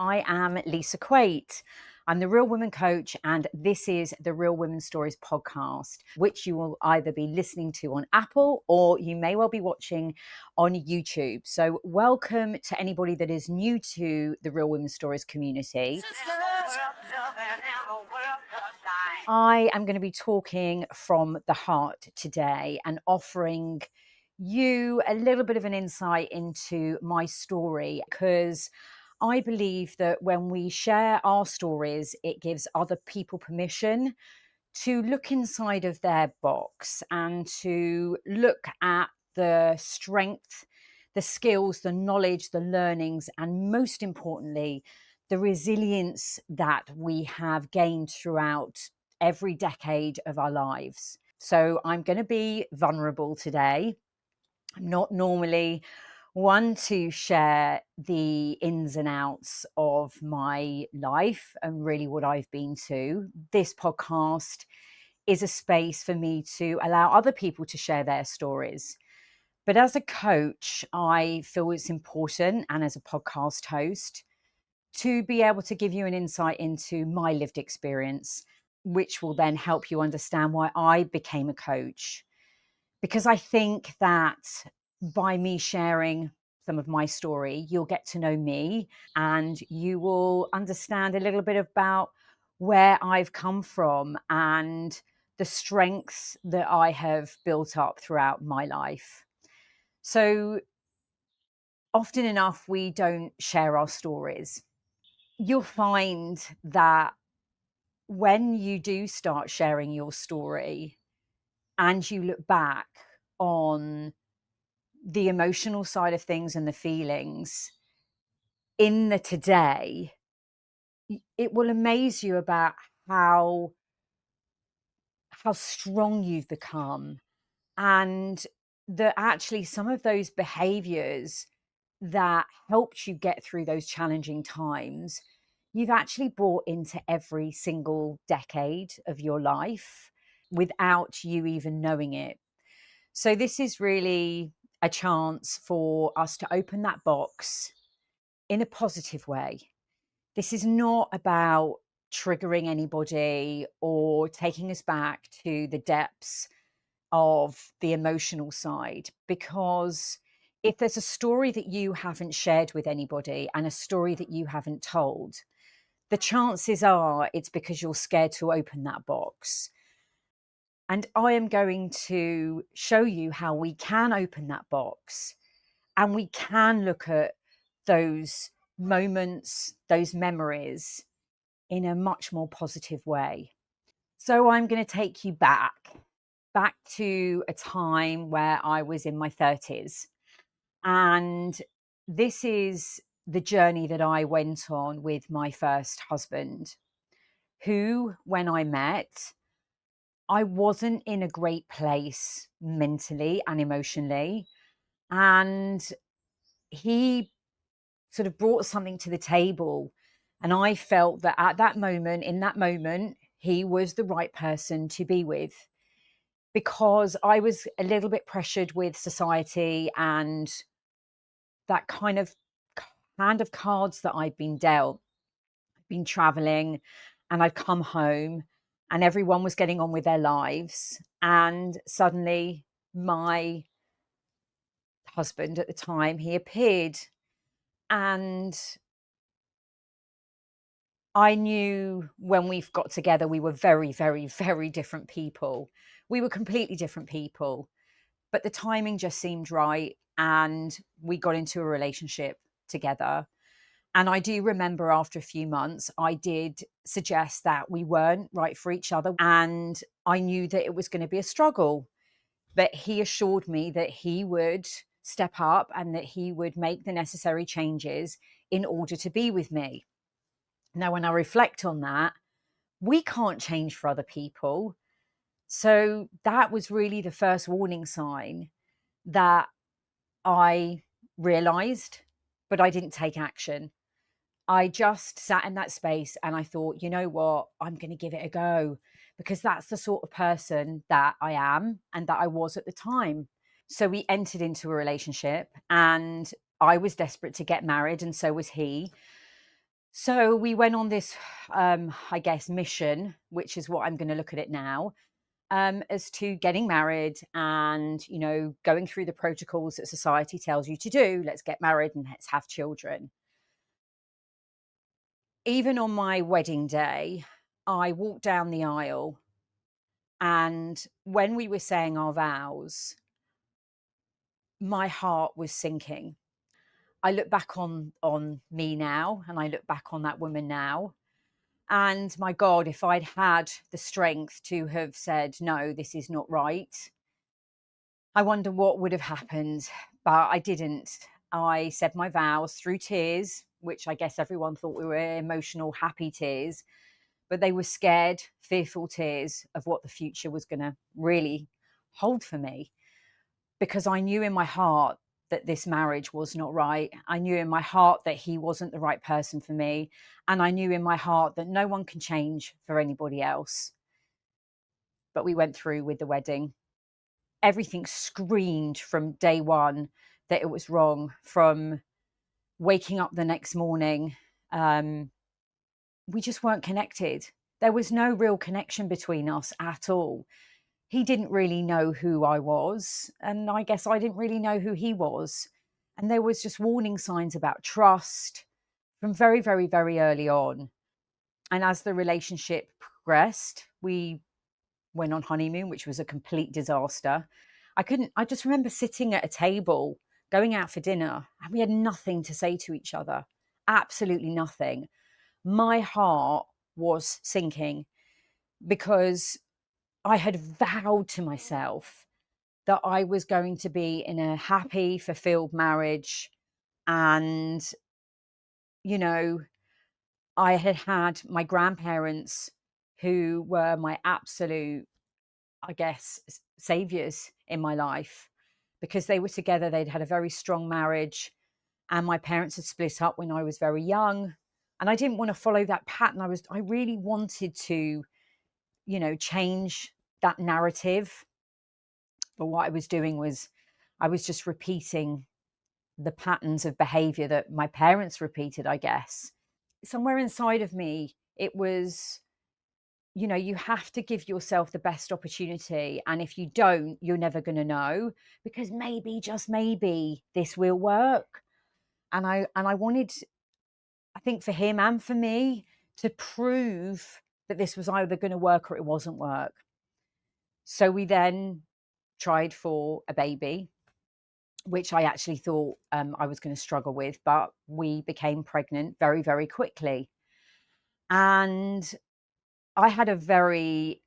I am Lisa Quait. I'm the Real Women Coach, and this is the Real Women Stories podcast, which you will either be listening to on Apple or you may well be watching on YouTube. So, welcome to anybody that is new to the Real Women Stories community. I am going to be talking from the heart today and offering you a little bit of an insight into my story, because I believe that when we share our stories, it gives other people permission to look inside of their box and to look at the strength, the skills, the knowledge, the learnings, and most importantly, the resilience that we have gained throughout every decade of our lives. So I'm going to be vulnerable today. I'm not normally one to share the ins and outs of my life and really what I've been to. This podcast is a space for me to allow other people to share their stories. But as a coach, I feel it's important, and as a podcast host, to be able to give you an insight into my lived experience, which will then help you understand why I became a coach. Because I think that by me sharing some of my story, you'll get to know me and you will understand a little bit about where I've come from and the strengths that I have built up throughout my life. So often enough, we don't share our stories. You'll find that when you do start sharing your story and you look back on the emotional side of things and the feelings in the today, it will amaze you about how strong you've become, and that actually some of those behaviors that helped you get through those challenging times, you've actually brought into every single decade of your life without you even knowing it. So this is really a chance for us to open that box in a positive way. This is not about triggering anybody or taking us back to the depths of the emotional side, because if there's a story that you haven't shared with anybody and a story that you haven't told, the chances are it's because you're scared to open that box. And I am going to show you how we can open that box and we can look at those moments, those memories in a much more positive way. So I'm going to take you back to a time where I was in my 30s. And this is the journey that I went on with my first husband, who, when I met, I wasn't in a great place mentally and emotionally. And he sort of brought something to the table. And I felt that at that moment, in that moment, he was the right person to be with, because I was a little bit pressured with society and that kind of hand of cards that I'd been dealt. I'd been traveling and I'd come home and everyone was getting on with their lives. And suddenly my husband at the time, he appeared, and I knew when we got together, we were very, very, very different people. We were completely different people, but the timing just seemed right. And we got into a relationship together. And I do remember after a few months, I did suggest that we weren't right for each other. And I knew that it was going to be a struggle. But he assured me that he would step up and that he would make the necessary changes in order to be with me. Now, when I reflect on that, we can't change for other people. So that was really the first warning sign that I realized, but I didn't take action. I just sat in that space and I thought, you know what, I'm going to give it a go, because that's the sort of person that I am and that I was at the time. So we entered into a relationship and I was desperate to get married, and so was he. So we went on this, I guess, mission, which is what I'm going to look at it now, as to getting married and, going through the protocols that society tells you to do. Let's get married and let's have children. Even on my wedding day, I walked down the aisle, and when we were saying our vows, my heart was sinking. I look back on me now, and I look back on that woman now. And my God, if I'd had the strength to have said, no, this is not right, I wonder what would have happened. But I didn't. I said my vows through tears, which I guess everyone thought we were emotional, happy tears, but they were scared, fearful tears of what the future was going to really hold for me. Because I knew in my heart that this marriage was not right. I knew in my heart that he wasn't the right person for me. And I knew in my heart that no one can change for anybody else. But we went through with the wedding. Everything screamed from day one that it was wrong. From waking up the next morning, we just weren't connected. There was no real connection between us at all. He didn't really know who I was, and I guess I didn't really know who he was. And there was just warning signs about trust from very, very, very early on. And as the relationship progressed, we went on honeymoon, which was a complete disaster. I just remember sitting at a table, going out for dinner, and we had nothing to say to each other. Absolutely nothing. My heart was sinking because I had vowed to myself that I was going to be in a happy, fulfilled marriage. And, you know, I had had my grandparents, who were my absolute, I guess, saviors in my life, because they were together. They'd had a very strong marriage, and my parents had split up when I was very young. And I didn't want to follow that pattern. I really wanted to, change that narrative. But what I was doing was I was just repeating the patterns of behavior that my parents repeated, I guess. Somewhere inside of me, it was, you have to give yourself the best opportunity. And if you don't, you're never going to know, because maybe, just maybe, this will work. And I wanted, I think, for him and for me, to prove that this was either going to work or it wasn't work. So we then tried for a baby, which I actually thought I was going to struggle with, but we became pregnant very, very quickly. And I had a very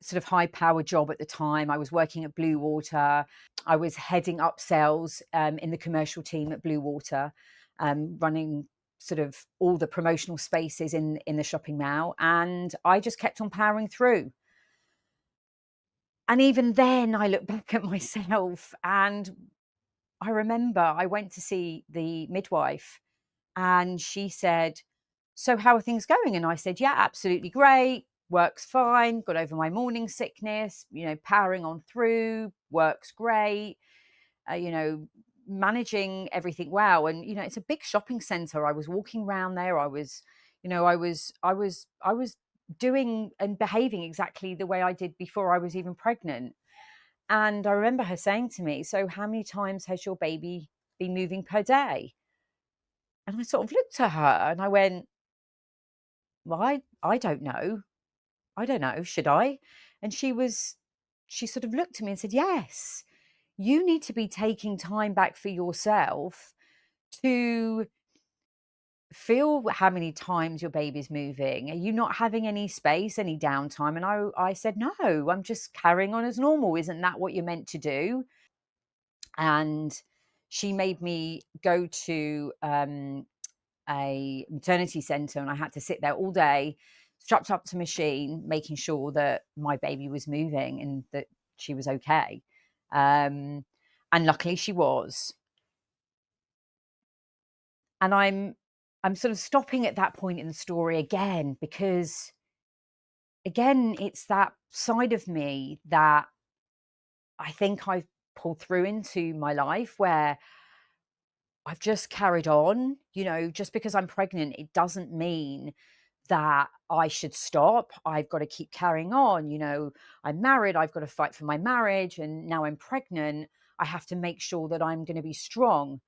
sort of high power job at the time. I was working at Blue Water. I was heading up sales in the commercial team at Blue Water, running sort of all the promotional spaces in the shopping mall. And I just kept on powering through. And even then, I look back at myself, and I remember I went to see the midwife, and she said, "So how are things going?" And I said, "Yeah, absolutely great. Works fine. Got over my morning sickness, powering on through. Works great. You know, managing everything well." And, it's a big shopping center. I was walking around there. I was doing and behaving exactly the way I did before I was even pregnant. And I remember her saying to me, "So how many times has your baby been moving per day?" And I sort of looked at her and I went, "Well, I don't know. I don't know. Should I?" And she sort of looked at me and said, "Yes, you need to be taking time back for yourself to feel how many times your baby's moving. Are you not having any space, any downtime?" And I said, "No, I'm just carrying on as normal. Isn't that what you're meant to do?" And she made me go to a maternity center, and I had to sit there all day, strapped up to machine, making sure that my baby was moving and that she was okay. Um, and luckily she was. And I'm sort of stopping at that point in the story again, because again, it's that side of me that I think I've pulled through into my life, where I've just carried on. Just because I'm pregnant, it doesn't mean that I should stop. I've got to keep carrying on. I'm married, I've got to fight for my marriage. And now I'm pregnant. I have to make sure that I'm going to be strong.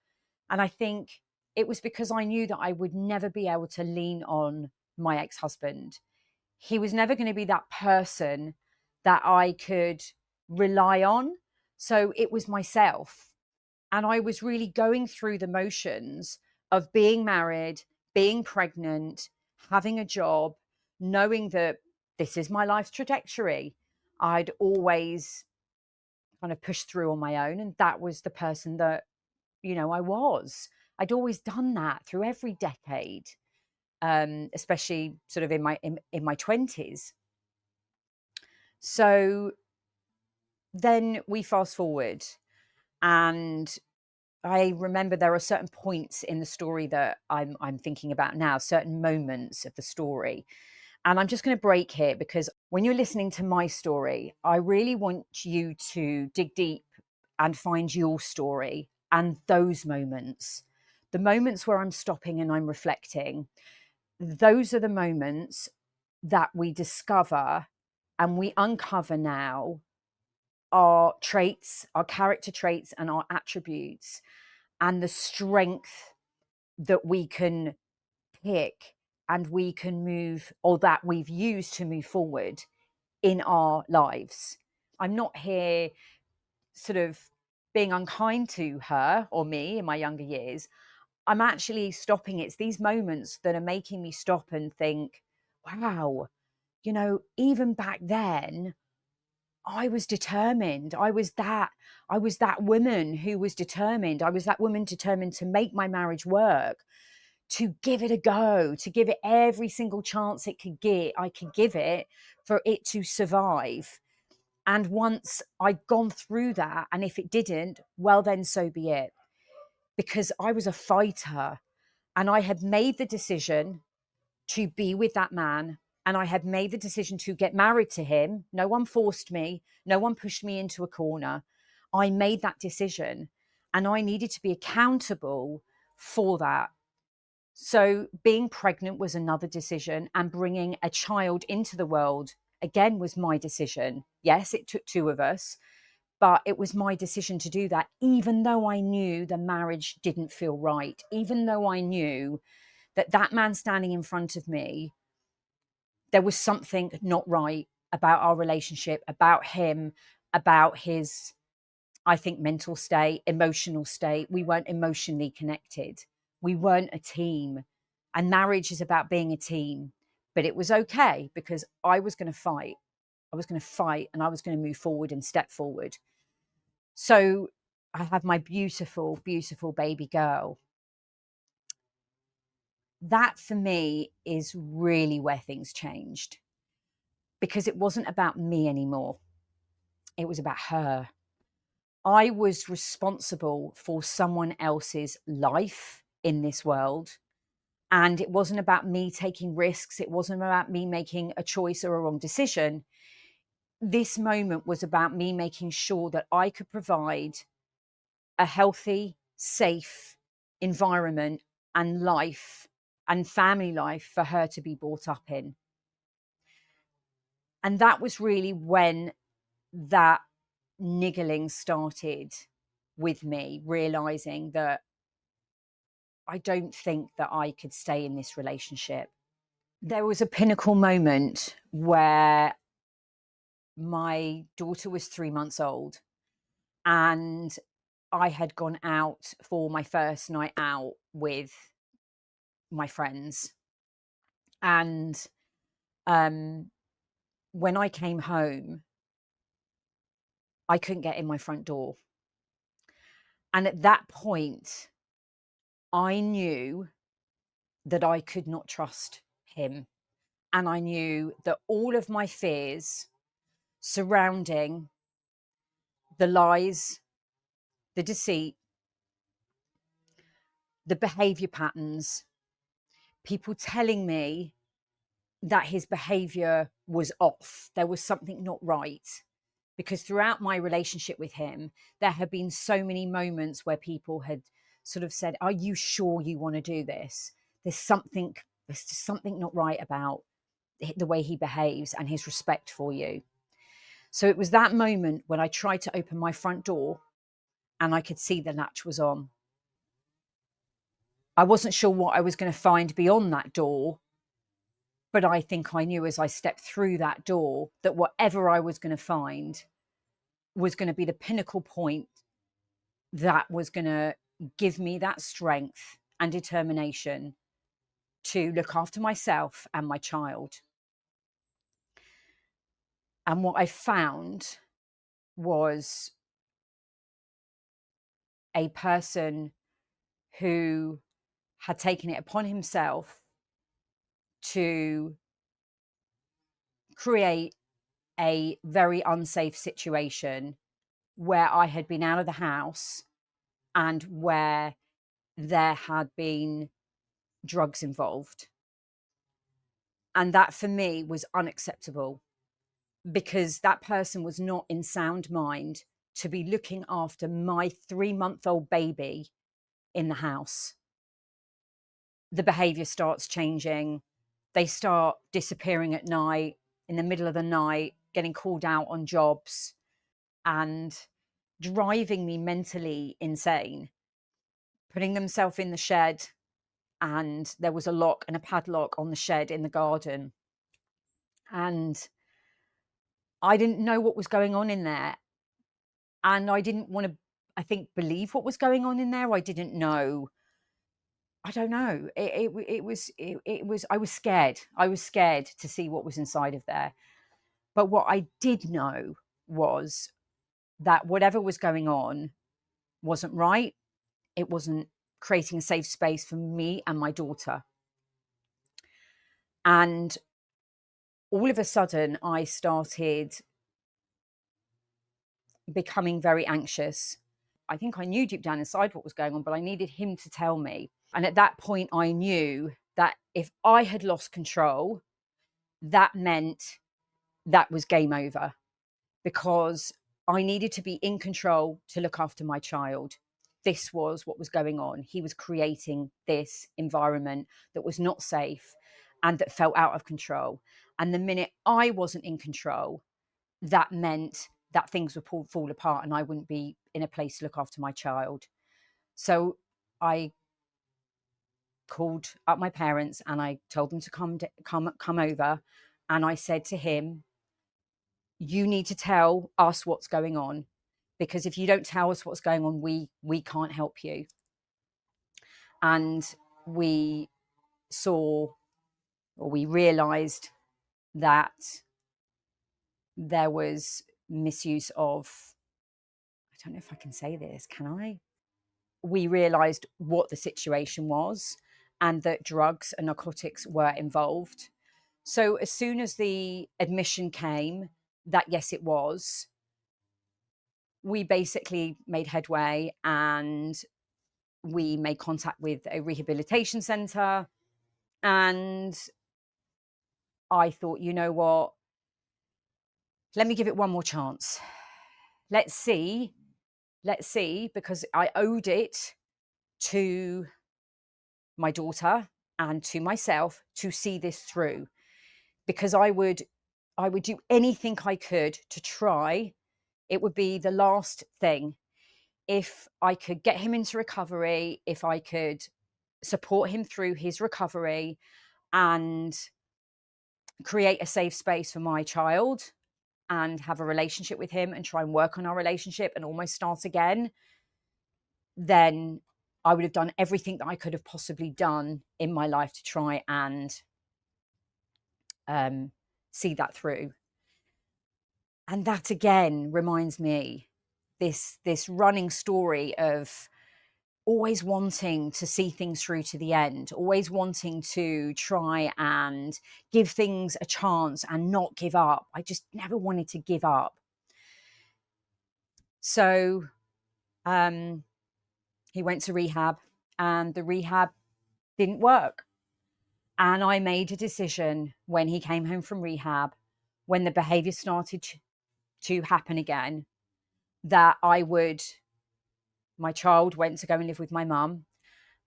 And I think it was because I knew that I would never be able to lean on my ex-husband. He was never going to be that person that I could rely on. So it was myself. And I was really going through the motions of being married, being pregnant, having a job, knowing that this is my life's trajectory. I'd always kind of pushed through on my own. And that was the person that, I was. I'd always done that through every decade, especially sort of in my 20s. So then we fast forward, and I remember there are certain points in the story that I'm thinking about now, certain moments of the story. And I'm just going to break here, because when you're listening to my story, I really want you to dig deep and find your story and those moments, the moments where I'm stopping and I'm reflecting. Those are the moments that we discover and we uncover now our traits, our character traits, and our attributes, and the strength that we can pick and we can move, or that we've used to move forward in our lives. I'm not here sort of being unkind to her or me in my younger years. I'm actually stopping. It's these moments that are making me stop and think, wow, even back then, I was determined. I was that woman who was determined. I was that woman determined to make my marriage work, to give it a go, to give it every single chance I could give it for it to survive. And once I'd gone through that, and if it didn't, well, then so be it. Because I was a fighter, and I had made the decision to be with that man, and I had made the decision to get married to him. No one forced me. No one pushed me into a corner. I made that decision, and I needed to be accountable for that. So being pregnant was another decision, and bringing a child into the world again was my decision. Yes, it took two of us, but it was my decision to do that, even though I knew the marriage didn't feel right, even though I knew that man standing in front of me, there was something not right about our relationship, about him, about his, I think, mental state, emotional state. We weren't emotionally connected. We weren't a team. And marriage is about being a team. But it was okay, because I was going to fight. I was going to fight, and I was going to move forward and step forward. So I have my beautiful, beautiful baby girl. That for me is really where things changed, because it wasn't about me anymore. It was about her. I was responsible for someone else's life in this world. And it wasn't about me taking risks. It wasn't about me making a choice or a wrong decision. This moment was about me making sure that I could provide a healthy, safe environment and life and family life for her to be brought up in. And that was really when that niggling started with me, realizing that I don't think that I could stay in this relationship. There was a pinnacle moment where my daughter was 3 months old, and I had gone out for my first night out with my friends. And when I came home, I couldn't get in my front door. And at that point, I knew that I could not trust him. And I knew that all of my fears surrounding the lies, the deceit, the behavior patterns, people telling me that his behavior was off, there was something not right. Because throughout my relationship with him, there had been so many moments where people had sort of said, are you sure you want to do this? There's just something not right about the way he behaves and his respect for you. So it was that moment when I tried to open my front door and I could see the latch was on. I wasn't sure what I was going to find beyond that door, but I think I knew as I stepped through that door that whatever I was going to find was going to be the pinnacle point that was going to give me that strength and determination to look after myself and my child. And what I found was a person who had taken it upon himself to create a very unsafe situation where I had been out of the house and where there had been drugs involved. And that for me was unacceptable, because that person was not in sound mind to be looking after my 3-month-old baby in the house. The behavior starts changing. They start disappearing at night, in the middle of the night, getting called out on jobs and driving me mentally insane, putting themselves in the shed, and there was a lock and a padlock on the shed in the garden. And I didn't know what was going on in there. And I didn't want to, I think, believe what was going on in there. I didn't know. I don't know. It was, I was scared. I was scared to see what was inside of there. But what I did know was that whatever was going on wasn't right. It wasn't creating a safe space for me and my daughter. And all of a sudden, I started becoming very anxious. I think I knew deep down inside what was going on, but I needed him to tell me. And at that point, I knew that if I had lost control, that meant that was game over, because I needed to be in control to look after my child. This was what was going on. He was creating this environment that was not safe and that felt out of control. And the minute I wasn't in control, that meant that things would fall apart and I wouldn't be in a place to look after my child. So I called up my parents and I told them to come over. And I said to him, you need to tell us what's going on, because if you don't tell us what's going on, we can't help you. And we saw, or we realized, that there was misuse of, I don't know if I can say this, can I? We realized what the situation was and that drugs and narcotics were involved. So as soon as the admission came that yes, it was, we basically made headway and we made contact with a rehabilitation center. And I thought, you know what? Let me give it one more chance. Let's see, because I owed it to my daughter and to myself to see this through, because I would do anything I could to try. It would be the last thing. If I could get him into recovery, if I could support him through his recovery and create a safe space for my child and have a relationship with him and try and work on our relationship and almost start again, then I would have done everything that I could have possibly done in my life to try and see that through. And that again reminds me, this running story of always wanting to see things through to the end, always wanting to try and give things a chance and not give up. I just never wanted to give up. So he went to rehab and the rehab didn't work. And I made a decision when he came home from rehab, when the behavior started to happen again, that I would my child went to go and live with my mum.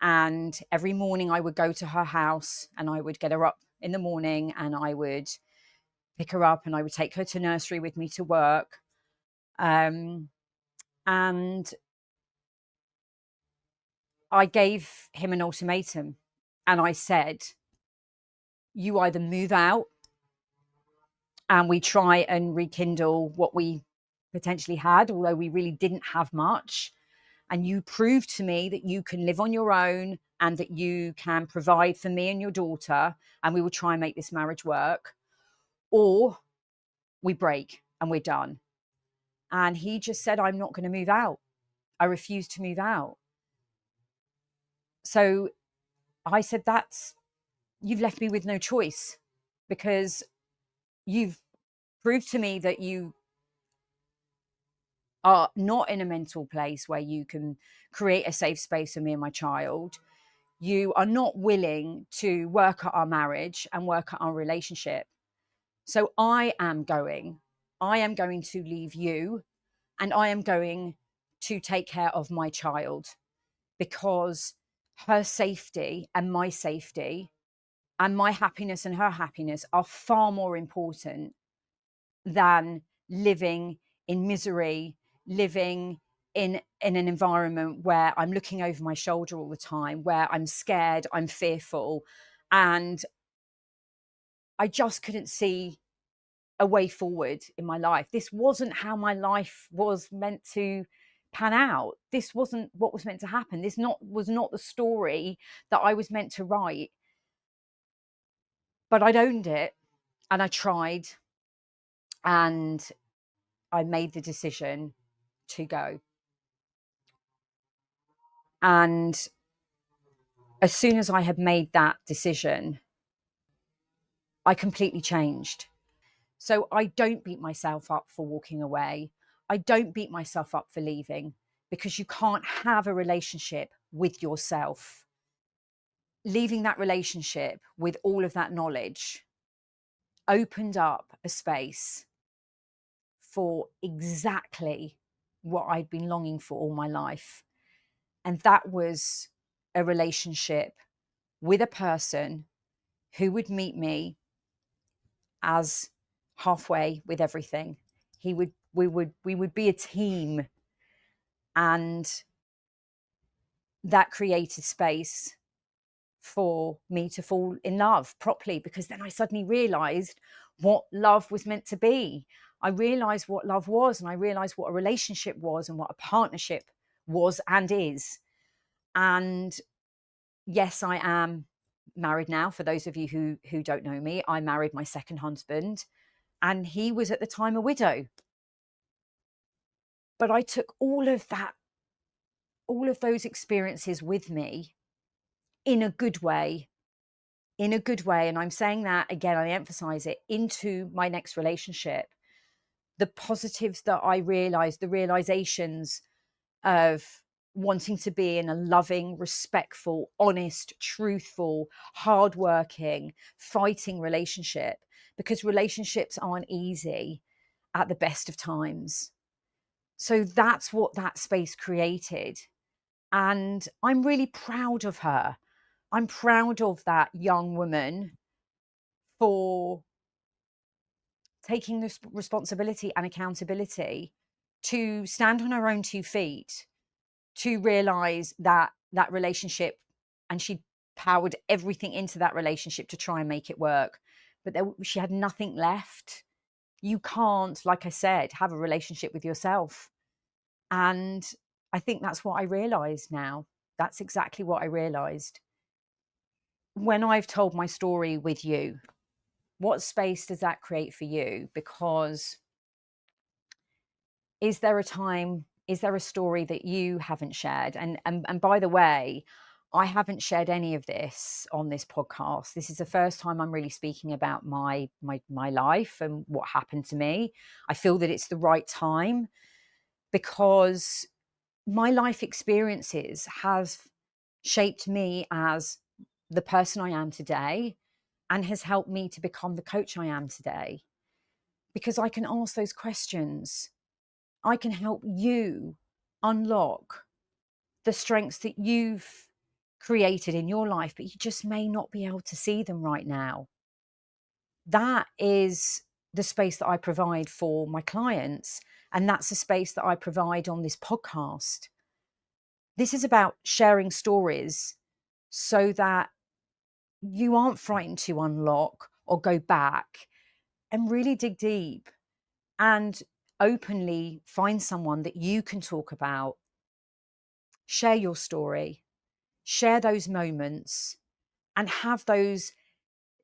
And every morning I would go to her house and I would get her up in the morning and I would pick her up and I would take her to nursery with me to work. And I gave him an ultimatum and I said, you either move out and we try and rekindle what we potentially had, although we really didn't have much. And you prove to me that you can live on your own and that you can provide for me and your daughter, and we will try and make this marriage work, or we break and we're done. And he just said, I'm not going to move out. I refuse to move out. So I said, you've left me with no choice, because you've proved to me that you are not in a mental place where you can create a safe space for me and my child. You are not willing to work at our marriage and work at our relationship. So I am going to leave you, and I am going to take care of my child, because her safety and my safety and my happiness and her happiness are far more important than living in misery, living in an environment where I'm looking over my shoulder all the time, where I'm scared, I'm fearful. And I just couldn't see a way forward in my life. This wasn't how my life was meant to pan out. This wasn't what was meant to happen. This was not the story that I was meant to write. But I'd owned it and I tried, and I made the decision to go. And as soon as I had made that decision, I completely changed. So I don't beat myself up for walking away. I don't beat myself up for leaving, because you can't have a relationship with yourself. Leaving that relationship with all of that knowledge opened up a space for exactly what I'd been longing for all my life. And that was a relationship with a person who would meet me as halfway with everything. We would be a team, and that created space for me to fall in love properly, because then I suddenly realized what love was meant to be. I realized what love was, and I realized what a relationship was, and what a partnership was and is. And yes, I am married now. For those of you who don't know me, I married my second husband, and he was at the time a widow. But I took all of those experiences with me in a good way, And I'm saying that again, I emphasize it, into my next relationship. The positives that I realized, the realizations of wanting to be in a loving, respectful, honest, truthful, hardworking, fighting relationship, because relationships aren't easy at the best of times. So that's what that space created. And I'm really proud of her. I'm proud of that young woman for taking this responsibility and accountability to stand on her own 2 feet, to realize that that relationship, and she powered everything into that relationship to try and make it work. But she had nothing left. You can't, like I said, have a relationship with yourself. And I think that's what I realized now. That's exactly what I realized. When I've told my story with you, what space does that create for you? Because is there a story that you haven't shared? And by the way, I haven't shared any of this on this podcast. This is the first time I'm really speaking about my life and what happened to me. I feel that it's the right time, because my life experiences have shaped me as the person I am today, and has helped me to become the coach I am today, because I can ask those questions. I can help you unlock the strengths that you've created in your life, but you just may not be able to see them right now. That is the space that I provide for my clients. And that's the space that I provide on this podcast. This is about sharing stories so that you aren't frightened to unlock or go back and really dig deep and openly find someone that you can talk about, share your story, share those moments, and have those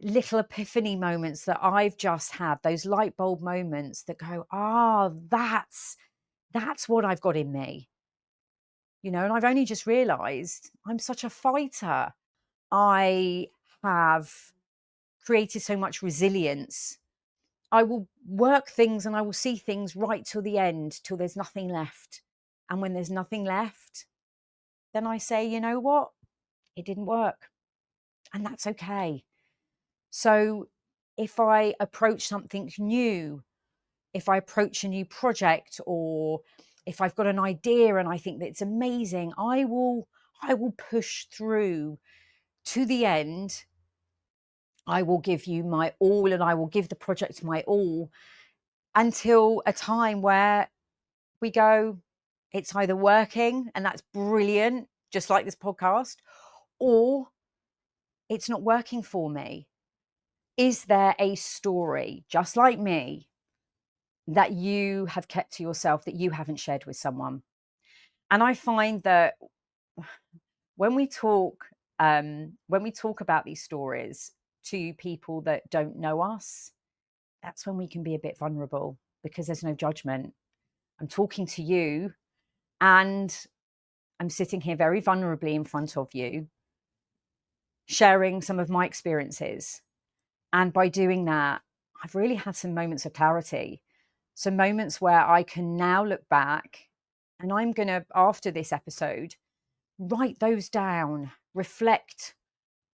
little epiphany moments that I've just had, those light bulb moments that go, that's what I've got in me. And I've only just realized I'm such a fighter. I have created so much resilience. I will work things and I will see things right till the end, till there's nothing left. And when there's nothing left, then I say, you know what? It didn't work. And that's okay. So if I approach something new, if I approach a new project, or if I've got an idea and I think that it's amazing, I will push through to the end. I will give you my all, and I will give the project my all until a time where we go, it's either working and that's brilliant, just like this podcast, or it's not working for me. Is there a story, just like me, that you have kept to yourself, that you haven't shared with someone? And I find that when we talk about these stories to people that don't know us, that's when we can be a bit vulnerable, because there's no judgment. I'm talking to you and I'm sitting here very vulnerably in front of you, sharing some of my experiences. And by doing that, I've really had some moments of clarity, some moments where I can now look back, and I'm going to, after this episode, write those down, reflect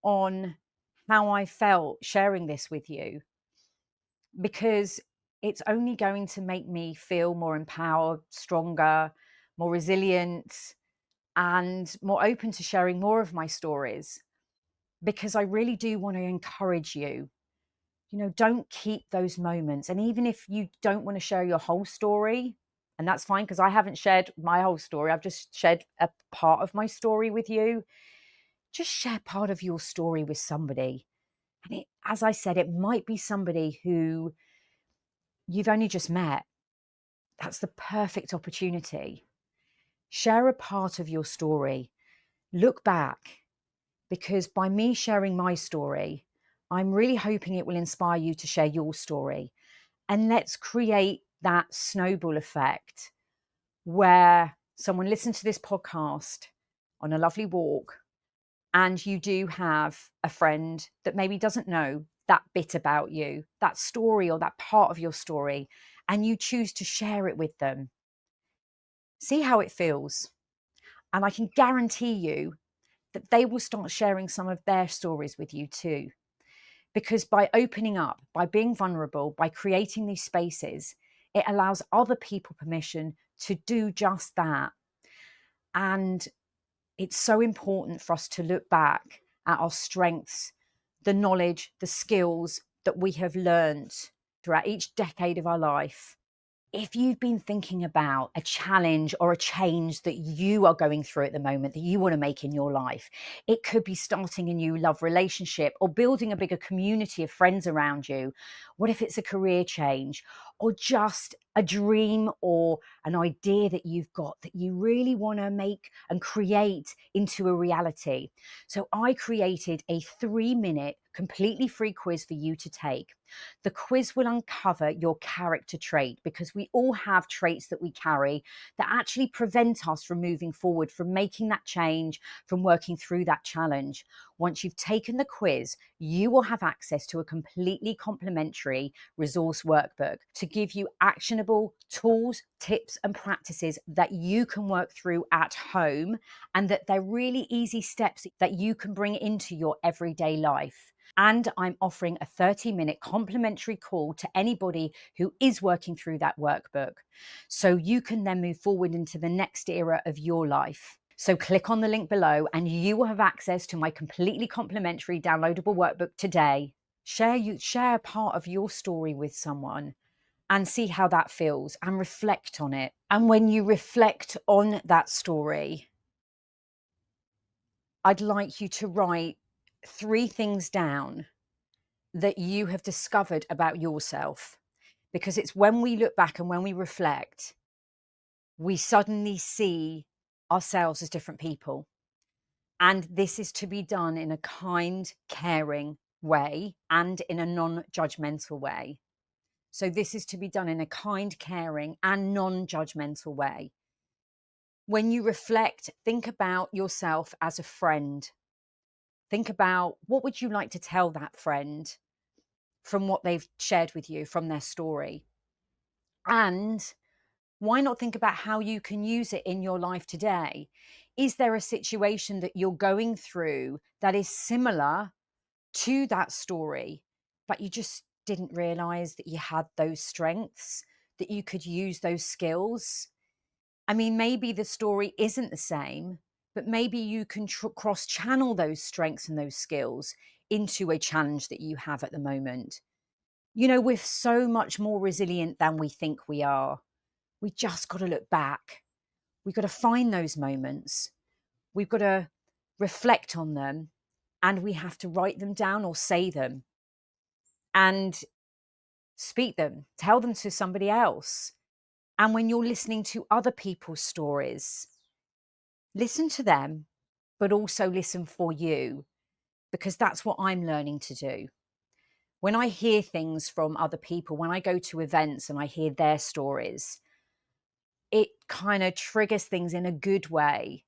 on how I felt sharing this with you, because it's only going to make me feel more empowered, stronger, more resilient, and more open to sharing more of my stories, because I really do want to encourage you. Don't keep those moments. And even if you don't want to share your whole story, and that's fine, because I haven't shared my whole story, I've just shared a part of my story with you. Just share part of your story with somebody. And as I said, it might be somebody who you've only just met. That's the perfect opportunity. Share a part of your story. Look back, because by me sharing my story, I'm really hoping it will inspire you to share your story. And let's create that snowball effect where someone listens to this podcast on a lovely walk, and you do have a friend that maybe doesn't know that bit about you, that story or that part of your story, and you choose to share it with them. See how it feels. And I can guarantee you that they will start sharing some of their stories with you too. Because by opening up, by being vulnerable, by creating these spaces, it allows other people permission to do just that. And it's so important for us to look back at our strengths, the knowledge, the skills that we have learned throughout each decade of our life. If you've been thinking about a challenge or a change that you are going through at the moment that you want to make in your life, it could be starting a new love relationship or building a bigger community of friends around you. What if it's a career change, or just a dream or an idea that you've got that you really want to make and create into a reality? So I created a 3-minute completely free quiz for you to take. The quiz will uncover your character trait, because we all have traits that we carry that actually prevent us from moving forward, from making that change, from working through that challenge. Once you've taken the quiz, you will have access to a completely complimentary resource workbook to give you actionable tools, tips, and practices that you can work through at home, and that they're really easy steps that you can bring into your everyday life. And I'm offering a 30-minute complimentary call to anybody who is working through that workbook, so you can then move forward into the next era of your life. So click on the link below and you will have access to my completely complimentary downloadable workbook today. Share part of your story with someone and see how that feels and reflect on it. And when you reflect on that story, I'd like you to write 3 things down that you have discovered about yourself. Because it's when we look back and when we reflect, we suddenly see ourselves as different people. And this is to be done in a kind, caring way and in a non-judgmental way. So this is to be done in a kind, caring and non-judgmental way. When you reflect, think about yourself as a friend. Think about what would you like to tell that friend from what they've shared with you from their story. And why not think about how you can use it in your life today? Is there a situation that you're going through that is similar to that story, but you just didn't realize that you had those strengths, that you could use those skills? I mean, maybe the story isn't the same, but maybe you can cross channel those strengths and those skills into a challenge that you have at the moment. You know, we're so much more resilient than we think we are. We just got to look back. We've got to find those moments. We've got to reflect on them, and we have to write them down or say them and speak them, tell them to somebody else. And when you're listening to other people's stories, listen to them, but also listen for you, because that's what I'm learning to do. When I hear things from other people, when I go to events and I hear their stories, it kind of triggers things in a good way.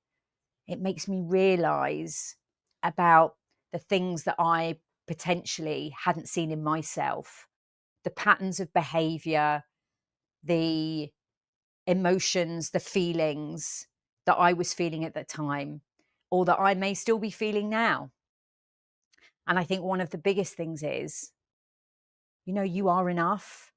It makes me realize about the things that I potentially hadn't seen in myself, the patterns of behavior, the emotions, the feelings that I was feeling at that time, or that I may still be feeling now. And I think one of the biggest things is, you know, you are enough.